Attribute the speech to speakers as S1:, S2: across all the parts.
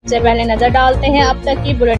S1: سے پہلے نظر ڈالتے ہیں اب تک کی بلٹ۔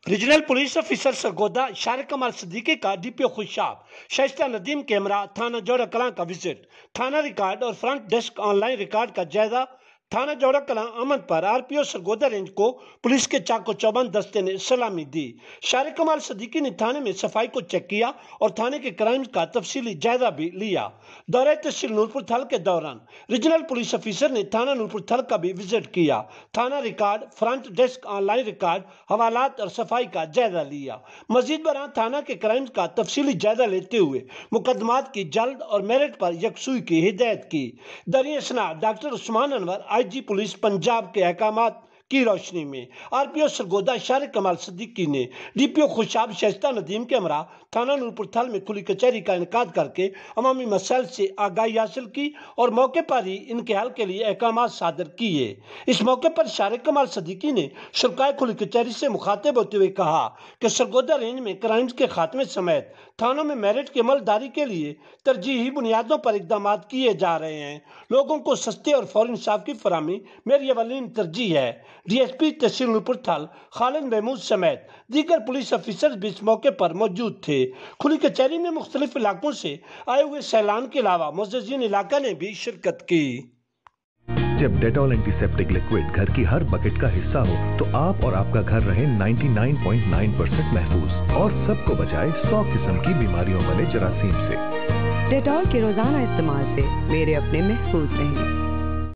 S2: Regional police officer Sargodha Shariq Kamal Siddiqui کا D P O Khushab Shaista Nadeem کے ہمراہ تھانہ جوڑا کلاں کا وزٹ، تھانہ ریکارڈ اور front desk online record کا جائزہ۔ تھانہ جوڑا کلاں امن پر R P O Sargodha range کو پولیس کے چاقو چوبند دستے نے سلامی دی۔ شارق کمال صدیقی نے تھانے میں صفائی کو چیک کیا اور تھانے کے کرائم کا تفصیلی جائزہ بھی لیا۔ دورہ تحصیل نورپور تھل کے دوران ریجنل پولیس آفیسر نے تھانہ نورپور تھل کا بھی وزٹ کیا، تھانہ record, front desk online record, حوالات اور صفائی کا جائزہ لیا۔ مزید برآں تھانہ کے کرائم کا تفصیلی جائزہ لیتے ہوئے مقدمات کی جلد اور میرٹ پر یکسوئی کی ہدایت کی۔ دریں اثنا ڈاکٹر عثمان انور آئی جی پولیس پنجاب کے احکامات کی روشنی میں are P O Sargodha Shariq Kamal Siddiqui نے D P O Khushab Shaista Nadeem کے ہمراہ تھانہ نورپور تھل میں کھلی کچہری کا انعقاد کر کے عوامی مسائل سے آگاہی حاصل کی اور موقع پر ہی ان کے حل کے لیے احکامات صادر کیے۔ اس موقع پر شارق کمال صدیقی نے شرکائے کھلی کچہری سے مخاطب ہوتے ہوئے کہا کہ سرگودا رینج میں کرائمز کے خاتمے سمیت تھانوں میں میرٹ کی عمل داری کے لیے ترجیحی بنیادوں پر اقدامات کیے جا رہے ہیں۔ لوگوں کو سستے اور فوری انصاف کی فراہمی میری اولین ترجیح ہے۔ ڈی ایس پی تحصیل نورپور تھل خالد محمود سمیت دیگر پولیس افیسر بھی اس موقع پر موجود تھے۔ کھلی کچہری میں مختلف علاقوں سے آئے ہوئے سیلان کے علاوہ معززین علاقہ نے بھی شرکت کی۔
S3: جب ڈیٹول اینٹی سیپٹک لیکوڈ گھر کی ہر بکٹ کا حصہ ہو تو آپ اور آپ کا گھر رہے 99.9% محفوظ اور سب کو بچائے 100 قسم کی بیماریوں والے جراثیم سے۔
S4: ڈیٹول کے روزانہ استعمال سے میرے اپنے محفوظ رہیں۔